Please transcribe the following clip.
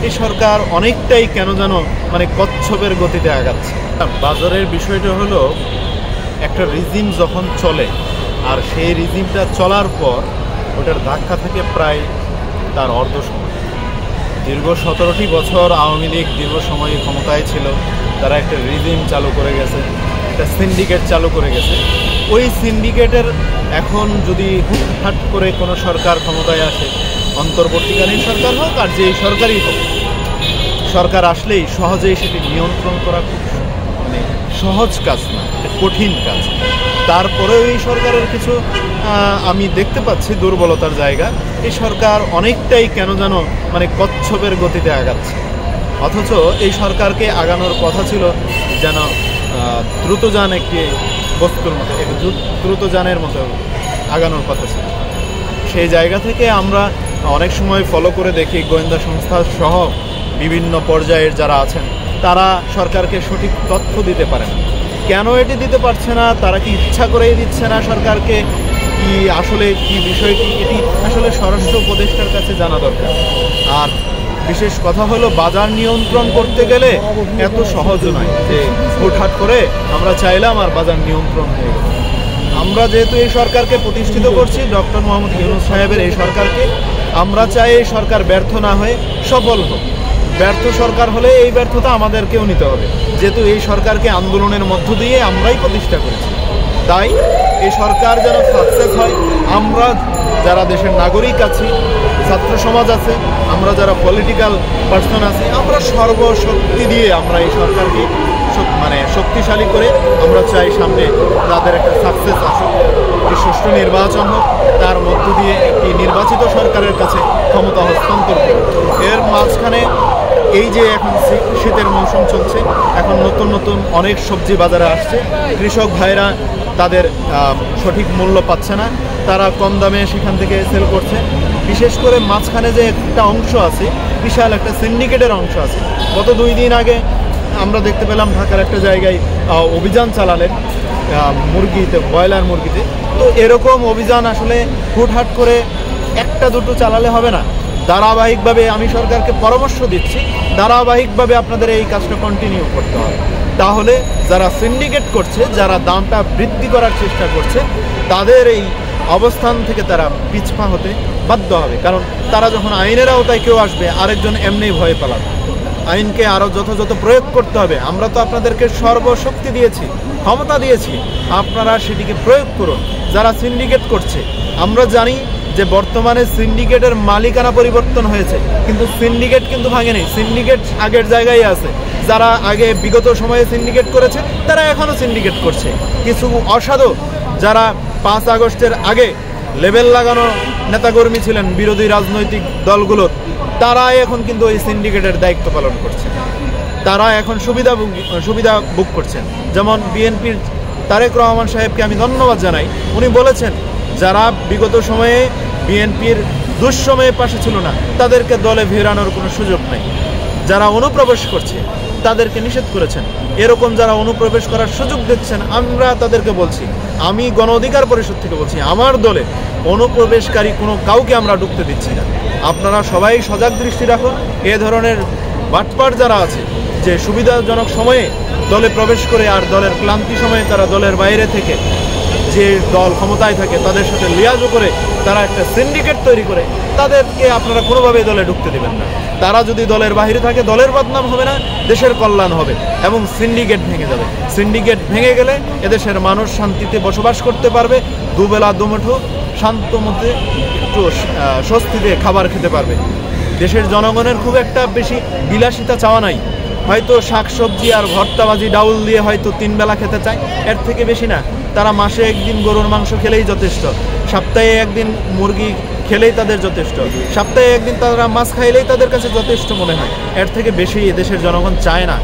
এই সরকার অনেকটাই কেন যেন মানে কচ্ছপের গতিতে আগাচ্ছে। বাজারের বিষয়টা হলো একটা রিজিম যখন চলে আর সেই রিজিমটা চলার পর ওটার ধাক্কা থাকে প্রায় তার অর্ধ সময়। দীর্ঘ 17টি বছর আওয়ামী লীগ দীর্ঘ সময় ক্ষমতায় ছিল, তারা একটা রিজিম চালু করে গেছে, একটা সিন্ডিকেট চালু করে গেছে। ওই সিন্ডিকেটের এখন যদি হুটহাট করে কোনো সরকার ক্ষমতায় আসে, অন্তর্বর্তীকালীন সরকার হোক আর যেই সরকারই হোক, সরকার আসলেই সহজেই সেটি নিয়ন্ত্রণ করা খুব মানে সহজ কাজ না, কঠিন কাজ। তারপরেও এই সরকারের কিছু আমি দেখতে পাচ্ছি দুর্বলতার জায়গা। এই সরকার অনেকটাই কেন যেন মানে কচ্ছপের গতিতে আগাচ্ছে, অথচ এই সরকারকে আগানোর কথা ছিল যেন দ্রুতযান একটি বস্তুর মতো, একটি দ্রুতযানের মতো আগানোর কথা ছিল। সেই জায়গা থেকে আমরা অনেক সময় ফলো করে দেখি গোয়েন্দা সংস্থা সহ বিভিন্ন পর্যায়ের যারা আছেন তারা সরকারকে সঠিক তথ্য দিতে পারে না। কেন এটি দিতে পারছে না? তারা কি ইচ্ছা করেই দিচ্ছে না সরকারকে, কি আসলে কি বিষয়টি, এটি আসলে স্বরাষ্ট্র উপদেষ্টার কাছে জানা দরকার। আর বিশেষ কথা হলো বাজার নিয়ন্ত্রণ করতে গেলে এত সহজ নয় যে হুটহাট করে আমরা চাইলাম আর বাজার নিয়ন্ত্রণ হয়ে গেল। আমরা যেহেতু এই সরকারকে প্রতিষ্ঠিত করছি, ডক্টর মোহাম্মদ ইউনূস সাহেবের এই সরকারকে, আমরা চাই এই সরকার ব্যর্থ না হয়ে সফল হোক। ব্যর্থ সরকার হলে এই ব্যর্থতা আমাদেরকেও নিতে হবে, যেহেতু এই সরকারকে আন্দোলনের মধ্য দিয়ে আমরাই প্রতিষ্ঠা করেছি। তাই এই সরকার যেন সাকসেস হয়, আমরা যারা দেশের নাগরিক আছি, ছাত্র সমাজ আছে, আমরা যারা পলিটিক্যাল পার্সন আছি, আমরা সর্বশক্তি দিয়ে আমরা এই সরকারকে মানে শক্তিশালী করে আমরা চাই সামনে তাদের একটা সাকসেস আসুক, একটি সুষ্ঠু নির্বাচন হোক, তার মধ্য দিয়ে একটি নির্বাচিত সরকারের কাছে ক্ষমতা হস্তান্তর করুক। এর মাঝখানে এই যে এখন শীতের মৌসুম চলছে, এখন নতুন নতুন অনেক সবজি বাজারে আসছে, কৃষক ভাইরা তাদের সঠিক মূল্য পাচ্ছে না, তারা কম দামে সেখান থেকে সেল করছে। বিশেষ করে মাঝখানে যে একটা অংশ আছে, বিশাল একটা সিন্ডিকেটের অংশ আছে। গত 2 দিন আগে আমরা দেখতে পেলাম ঢাকার একটা জায়গায় অভিযান চালালেন মুরগিতে, ব্রয়লার মুরগিতে। তো এরকম অভিযান আসলে হুটহাট করে একটা দুটো চালালে হবে না, ধারাবাহিকভাবে আমি সরকারকে পরামর্শ দিচ্ছি, ধারাবাহিকভাবে আপনাদের এই কাজটা কন্টিনিউ করতে হবে। তাহলে যারা সিন্ডিকেট করছে, যারা দামটা বৃদ্ধি করার চেষ্টা করছে, তাদের এই অবস্থান থেকে তারা পিছপা হতে বাধ্য হবে। কারণ তারা যখন আইনের আওতায় কেউ আসবে, আরেকজন এমনি ভয় পালাবে। আইনকে আরও যথাযথ প্রয়োগ করতে হবে। আমরা তো আপনাদেরকে সর্বশক্তি দিয়েছি, ক্ষমতা দিয়েছি, আপনারা সেটিকে প্রয়োগ করুন। যারা সিন্ডিকেট করছে, আমরা জানি যে বর্তমানে সিন্ডিকেটের মালিকানা পরিবর্তন হয়েছে, কিন্তু সিন্ডিকেট কিন্তু ভাঙেনি, সিন্ডিকেট আগের জায়গায় আছে। যারা আগে বিগত সময়ে সিন্ডিকেট করেছে তারা এখনও সিন্ডিকেট করছে। কিছু অসাধু যারা 5 আগস্টের আগে লেবেল লাগানো নেতাকর্মী ছিলেন বিরোধী রাজনৈতিক দলগুলোর, তারা এখন কিন্তু ওই সিন্ডিকেটের দায়িত্ব পালন করছে। তারা এখন সুবিধা ভোগ করছেন। যেমন বিএনপির তারেক রহমান সাহেবকে আমি ধন্যবাদ জানাই, উনি বলেছেন যারা বিগত সময়ে বিএনপির দুঃসময়ে পাশে ছিল না তাদেরকে দলে ফেরানোর কোনো সুযোগ নেই। যারা অনুপ্রবেশ করছে তাদেরকে নিষেধ করেছেন। এরকম যারা অনুপ্রবেশ করার সুযোগ দিচ্ছেন, আমরা তাদেরকে বলছি, আমি গণ অধিকার পরিষদ থেকে বলছি, আমার দলে অনুপ্রবেশকারী কোনো কাউকে আমরা ঢুকতে দিচ্ছি না। আপনারা সবাই সজাগ দৃষ্টি রাখুন। এ ধরনের বাটপার যারা আছে, যে সুবিধাজনক সময়ে দলে প্রবেশ করে আর দলের ক্লান্তি সময়ে তারা দলের বাইরে থেকে যে দল ক্ষমতায় থাকে তাদের সাথে লিয়াজও করে তারা একটা সিন্ডিকেট তৈরি করে, তাদেরকে আপনারা কোনোভাবেই দলে ঢুকতে দেবেন না। তারা যদি দলের বাইরে থাকে, দলের বদনাম হবে না, দেশের কল্যাণ হবে এবং সিন্ডিকেট ভেঙে যাবে। সিন্ডিকেট ভেঙে গেলে এদেশের মানুষ শান্তিতে বসবাস করতে পারবে, দুবেলা দুমুঠো শান্ত মতে একটু স্বস্তিতে খাবার খেতে পারবে। দেশের জনগণের খুব একটা বেশি বিলাসিতা চাওয়া নাই, হয়তো শাকসবজি আর ভর্তাবাজি ডাউল দিয়ে হয়তো 3 বেলা খেতে চায়, এর থেকে বেশি না। তারা মাসে 1 দিন গরুর মাংস খেলেই যথেষ্ট, সপ্তাহে 1 দিন মুরগি খেলেই তাদের যথেষ্ট, সপ্তাহে 1 দিন তারা মাছ খাইলেই তাদের কাছে যথেষ্ট মনে হয়। এর থেকে বেশি এদেশের জনগণ চায় না।